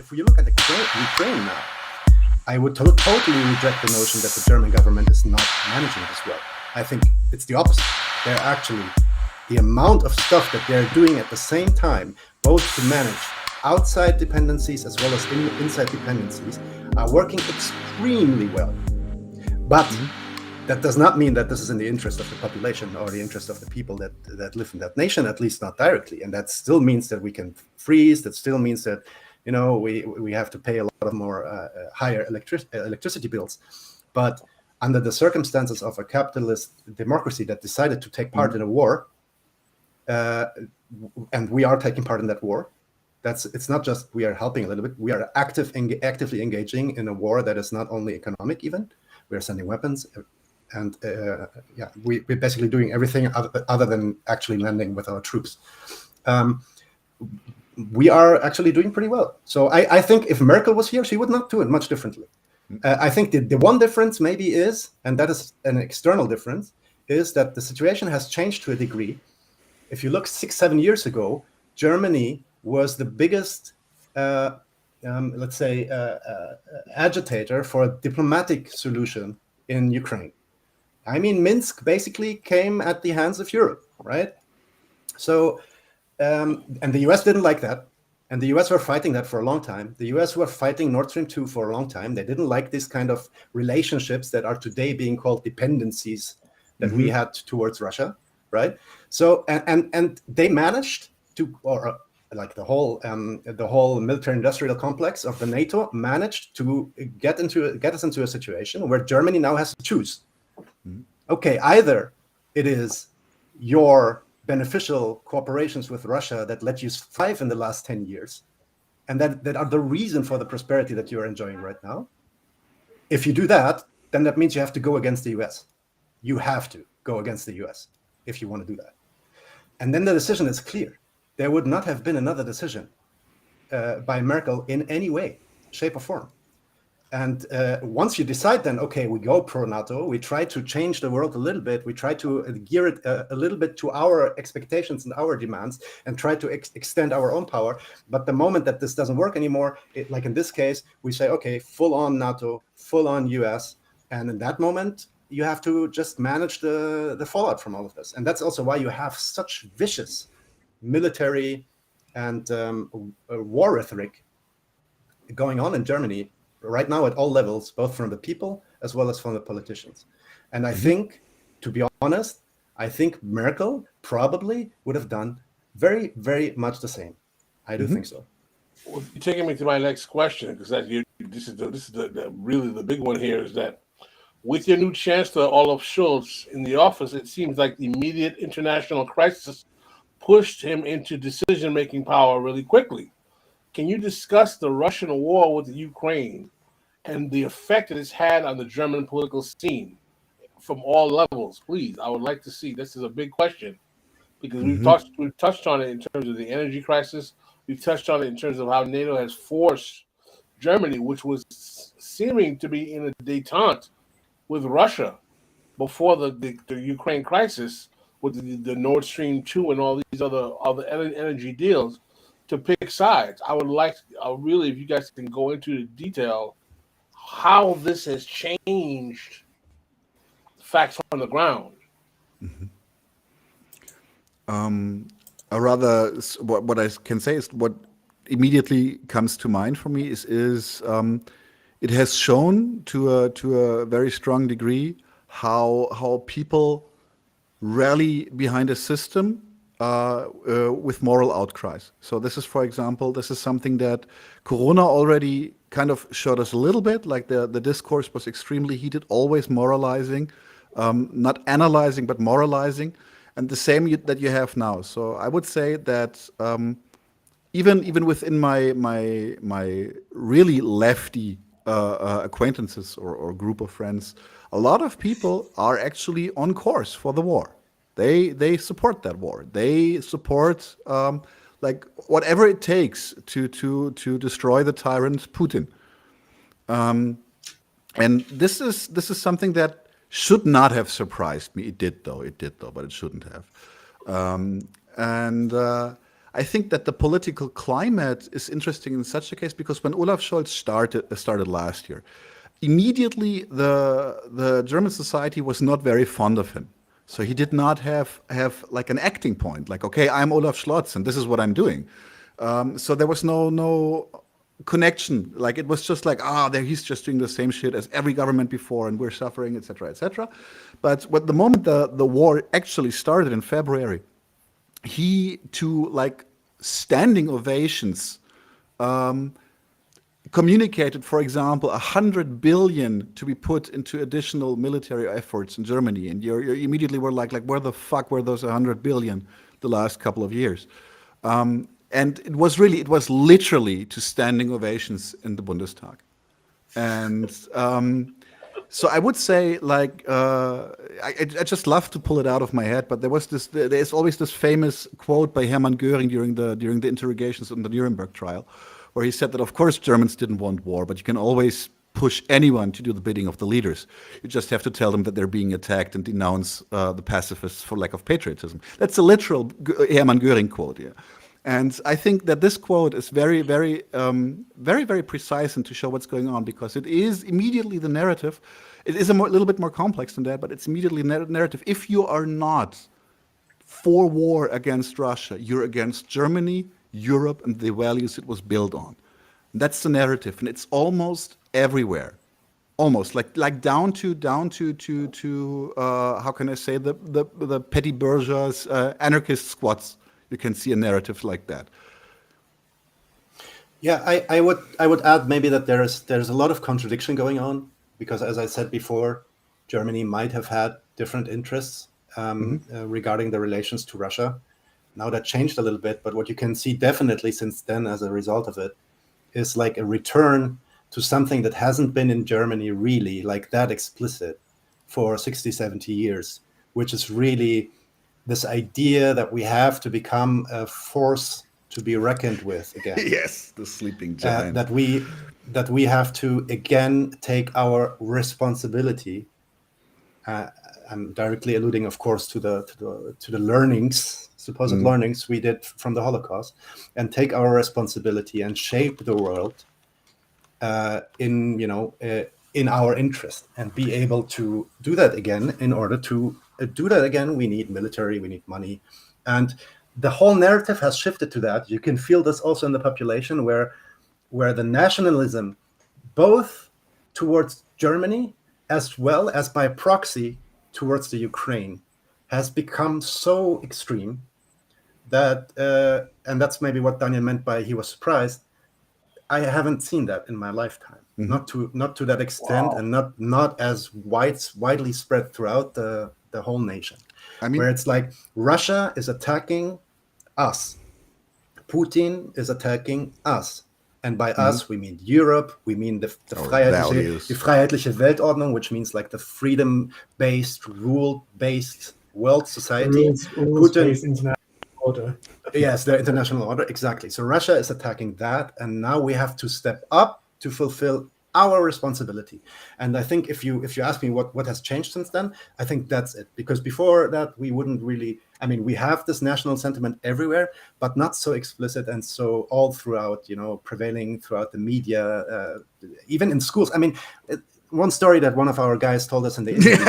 if we look at Ukraine now, I would totally reject the notion that the German government is not managing this well. I think it's the opposite. They're actually, the amount of stuff that they're doing at the same time, both to manage outside dependencies as well as inside dependencies, are working extremely well. But that does not mean that this is in the interest of the population or the interest of the people that live in that nation, at least not directly. And that still means that we can freeze. That still means that, you know, we have to pay a lot of more higher electricity bills. But under the circumstances of a capitalist democracy that decided to take part in a war, and we are taking part in that war, it's not just we are helping a little bit. We are actively engaging in a war that is not only economic. Even we are sending weapons. And we're basically doing everything other than actually landing with our troops. We are actually doing pretty well. So I think if Merkel was here, she would not do it much differently. I think the one difference maybe is, and that is an external difference, is that the situation has changed to a degree. If you look 6-7 years ago, Germany was the biggest, agitator for a diplomatic solution in Ukraine. I mean, Minsk basically came at the hands of Europe, right? So, and the US didn't like that. And the US were fighting that for a long time. The US were fighting Nord Stream 2 for a long time. They didn't like this kind of relationships that are today being called dependencies that we had towards Russia, right? So, and they managed to, or like the whole military-industrial complex of the NATO managed to get us into a situation where Germany now has to choose. Okay, either it is your beneficial cooperations with Russia that let you thrive in the last 10 years, and that are the reason for the prosperity that you're enjoying right now. If you do that, then that means you have to go against the US. You have to go against the US if you want to do that. And then the decision is clear. There would not have been another decision by Merkel in any way, shape, or form. And once you decide, then, okay, we go pro-NATO, we try to change the world a little bit, we try to gear it a little bit to our expectations and our demands, and try to extend our own power. But the moment that this doesn't work anymore, like in this case, we say, okay, full on NATO, full on US. And in that moment, you have to just manage the fallout from all of this. And that's also why you have such vicious military and war rhetoric going on in Germany right now at all levels, both from the people as well as from the politicians. And I think, to be honest, I think Merkel probably would have done very, very much the same. I do think so. Well, you're taking me to my next question, because this is the really the big one here, is that with your new Chancellor Olaf Scholz in the office, it seems like the immediate international crisis pushed him into decision-making power really quickly. Can you discuss the Russian war with the Ukraine and the effect it has had on the German political scene from all levels? Please, I would like to see. This is a big question, because we've touched on it in terms of the energy crisis. We've touched on it in terms of how NATO has forced Germany, which was seeming to be in a détente with Russia before the Ukraine crisis, with the Nord Stream 2 and all these other energy deals, to pick sides. I would like, really, if you guys can go into the detail how this has changed facts on the ground. Or rather, what I can say is what immediately comes to mind for me is it has shown to a very strong degree how people rally behind a system with moral outcries. So this is, for example, this is something that Corona already kind of showed us a little bit. Like the discourse was extremely heated, always moralizing, not analyzing but moralizing, and the same that you have now. So I would say that even within my really lefty acquaintances or group of friends, a lot of people are actually on course for the war. They support that war. They support like whatever it takes to destroy the tyrant Putin. And this is something that should not have surprised me. It did though, but it shouldn't have. And I think that the political climate is interesting in such a case because when Olaf Scholz started last year, immediately the German society was not very fond of him. So he did not have like an acting point, like, okay, I'm Olaf Scholz and this is what I'm doing. So there was no connection. Like it was just like, he's just doing the same shit as every government before, and we're suffering, etc., etc. But the moment the war actually started in February, he to like standing ovations communicated, for example, 100 billion to be put into additional military efforts in Germany, and you immediately were like, where the fuck were those 100 billion the last couple of years? And it was literally to standing ovations in the Bundestag. And so I would say, like, I just love to pull it out of my head, but there's always this famous quote by Hermann Göring during the interrogations in the Nuremberg trial, where he said that, of course, Germans didn't want war, but you can always push anyone to do the bidding of the leaders. You just have to tell them that they're being attacked and denounce the pacifists for lack of patriotism. That's a literal Hermann Göring quote, yeah. And I think that this quote is very, very, very, very precise and to show what's going on, because it is immediately the narrative. It is little bit more complex than that, but it's immediately narrative. If you are not for war against Russia, you're against Germany, Europe, and the values it was built on. And that's the narrative, and it's almost everywhere. Almost like down to how can I say, the petty bourgeois anarchist squads. You can see a narrative like that. Yeah, I would add maybe that there's a lot of contradiction going on, because as I said before, Germany might have had different interests regarding the relations to Russia. Now that changed a little bit, but what you can see definitely since then as a result of it is like a return to something that hasn't been in Germany really like that explicit for 60, 70 years, which is really this idea that we have to become a force to be reckoned with again. Yes, the sleeping giant. That we have to again take our responsibility. I'm directly alluding, of course, to the learnings, supposed learnings we did from the Holocaust, and take our responsibility and shape the world in our interest, and be able to do that again. In order to do that again, we need military, we need money, and the whole narrative has shifted to that. You can feel this also in the population, where the nationalism, both towards Germany as well as by proxy towards the Ukraine, has become so extreme that, and that's maybe what Daniel meant by he was surprised. I haven't seen that in my lifetime, not to that extent, and not as widely spread throughout the whole nation. I mean, where it's like Russia is attacking us, Putin is attacking us, and by us we mean Europe, we mean the freiheitliche Weltordnung, which means like the freedom-based, rule-based world society. Rules-based international order. Yes, the international order, exactly. So Russia is attacking that, and now we have to step up to fulfill our responsibility. And I think if you ask me what has changed since then, I think that's it. Because before that, we wouldn't really, I mean, we have this national sentiment everywhere, but not so explicit and so all throughout, prevailing throughout the media, even in schools. I mean, one story that one of our guys told us in the interview.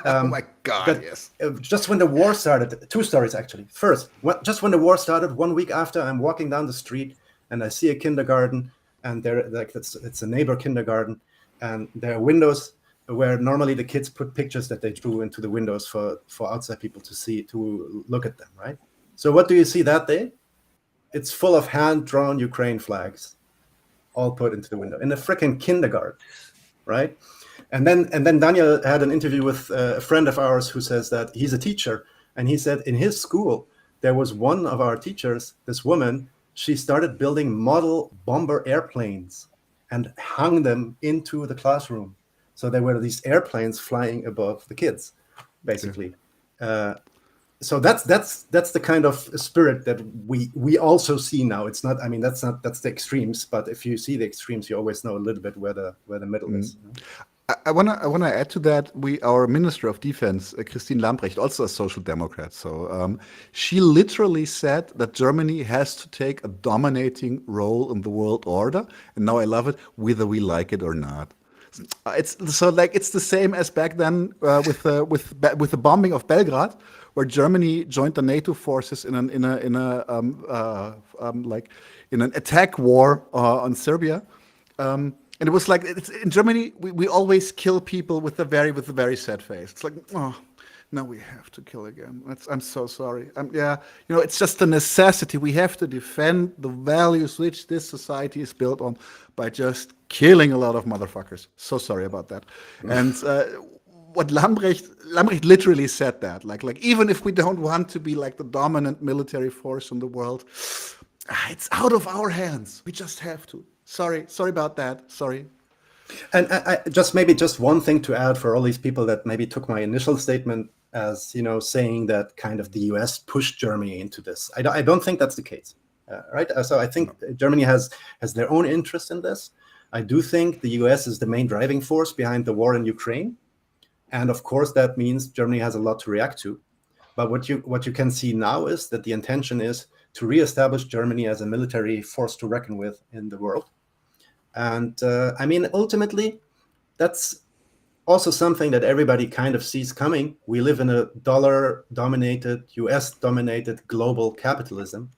Oh my God, yes. Just when the war started, two stories actually. First, just when the war started, 1 week after, I'm walking down the street and I see a kindergarten, and there, like, it's a neighbor kindergarten, and there are windows where normally the kids put pictures that they drew into the windows for outside people to see, to look at them, right? So what do you see that day? It's full of hand-drawn Ukraine flags, all put into the window in a freaking kindergarten, right? And then Daniel had an interview with a friend of ours who says that he's a teacher, and he said in his school there was one of our teachers, this woman. She started building model bomber airplanes and hung them into the classroom. So there were these airplanes flying above the kids, basically. So that's the kind of spirit that we also see now. It's not, I mean, that's the extremes, but if you see the extremes, you always know a little bit where the middle is. I wanna add to that. Our Minister of Defense, Christine Lambrecht, also a social democrat. So she literally said that Germany has to take a dominating role in the world order, and now I love it, whether we like it or not. It's the same as back then with the bombing of Belgrade, where Germany joined the NATO forces in an attack war on Serbia. And it was like in Germany, we always kill people with a very sad face. It's like, oh, now we have to kill again. I'm so sorry. It's just a necessity. We have to defend the values which this society is built on by just killing a lot of motherfuckers. So sorry about that. And what Lambrecht literally said that, like even if we don't want to be like the dominant military force in the world, it's out of our hands. We just have to. Sorry about that. Sorry. And I just one thing to add for all these people that maybe took my initial statement as, saying that kind of the US pushed Germany into this. I don't think that's the case, right? So I think Germany has their own interest in this. I do think the US is the main driving force behind the war in Ukraine. And of course, that means Germany has a lot to react to. But what you can see now is that the intention is to reestablish Germany as a military force to reckon with in the world. And ultimately, that's also something that everybody kind of sees coming. We live in a dollar-dominated, US-dominated global capitalism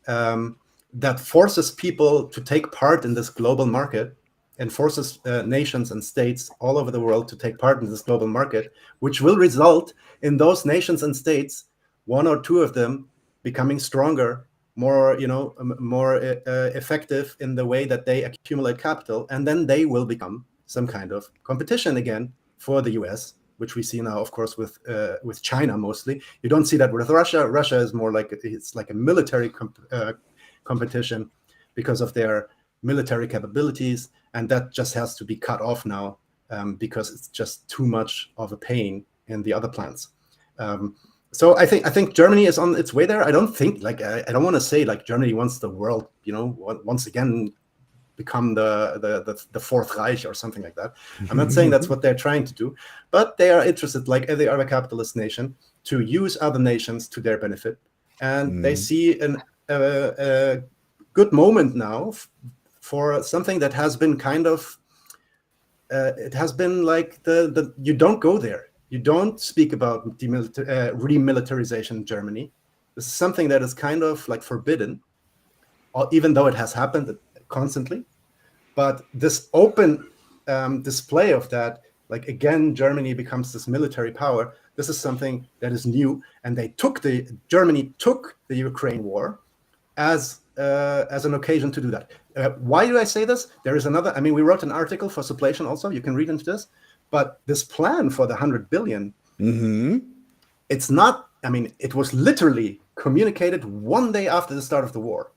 that forces people to take part in this global market and forces nations and states all over the world to take part in this global market, which will result in those nations and states, one or two of them, becoming stronger, more effective in the way that they accumulate capital, and then they will become some kind of competition again for the US, which we see now, of course, with China mostly. You don't see that with Russia. Russia is more like it's like a military competition because of their military capabilities, and that just has to be cut off now because it's just too much of a pain in the other plans. So I think Germany is on its way there. I don't think I don't want to say like Germany wants the world, once again become the Fourth Reich or something like that. I'm not saying that's what they're trying to do, but they are interested, like every other capitalist nation, to use other nations to their benefit, and they see a good moment now for something that has been kind of it has been like you don't go there. You don't speak about remilitarization in Germany. This is something that is kind of like forbidden, even though it has happened constantly. But this open display of that, like again, Germany becomes this military power. This is something that is new, and Germany took the Ukraine war as an occasion to do that. Why do I say this? There is another. We wrote an article for Sublation also. You can read into this. But this plan for the 100 billion, it's not, it was literally communicated one day after the start of the war.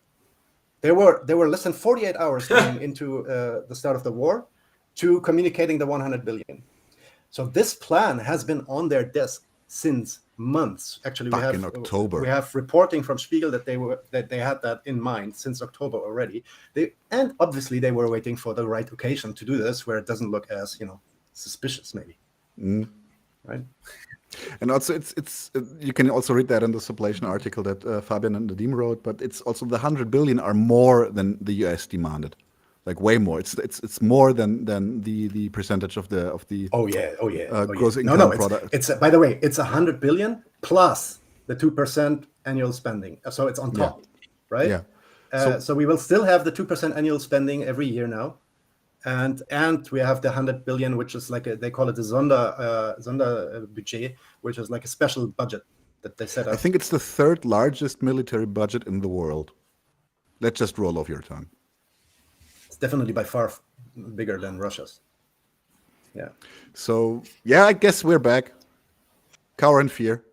There were less than 48 hours going into the start of the war to communicating the 100 billion. So this plan has been on their desk since months. Actually, in October. We have reporting from Spiegel that they had that in mind since October already. And obviously they were waiting for the right occasion to do this, where it doesn't look as, suspicious maybe, right? And also, it's you can also read that in the Sublation article that Fabian and Nadim wrote. But it's also the 100 billion are more than the US demanded, like way more. It's more than the percentage of the gross income product. It's by the way, it's 100 billion plus the 2% annual spending. So it's on top, right? Yeah. So we will still have the 2% annual spending every year now. And we have the 100 billion, which is like they call it the Sonderbudget, which is like a special budget that they set up. I think it's the third largest military budget in the world. Let's just roll off your tongue. It's definitely by far bigger than Russia's. Yeah. So I guess we're back. Cower and fear.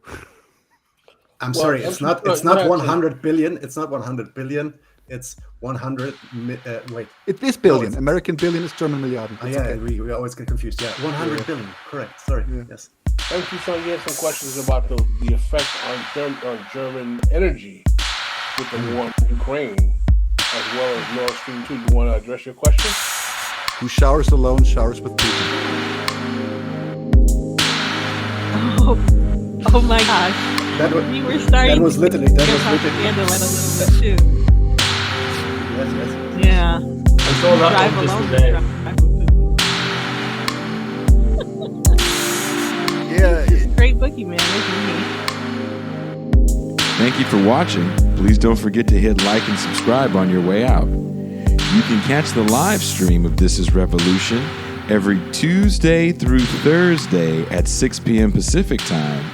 I'm sorry, it's not 100 billion. It's not 100 billion. It's 100. Wait. It is billion. No, American billion is German Milliarden. Okay. We always get confused. Yeah, 100 billion. Correct. Sorry. Yeah. Yes. Thank you. So you had some questions about the effect on German energy with the war in Ukraine, as well as Nord Stream 2. Do you want to address your question? Who showers alone, showers with Putin. Oh my gosh. We were starting that was literally propaganda a little bit too. Yes. Yeah. I saw that Drive one just alone. today. Drive with Putin. Yeah. Great bookie, man. Look at me. Thank you for watching. Please don't forget to hit like and subscribe on your way out. You can catch the live stream of This Is Revolution every Tuesday through Thursday at 6 p.m. Pacific Time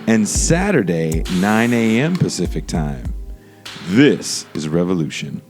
and Saturday, 9 a.m. Pacific Time. This is Revolution.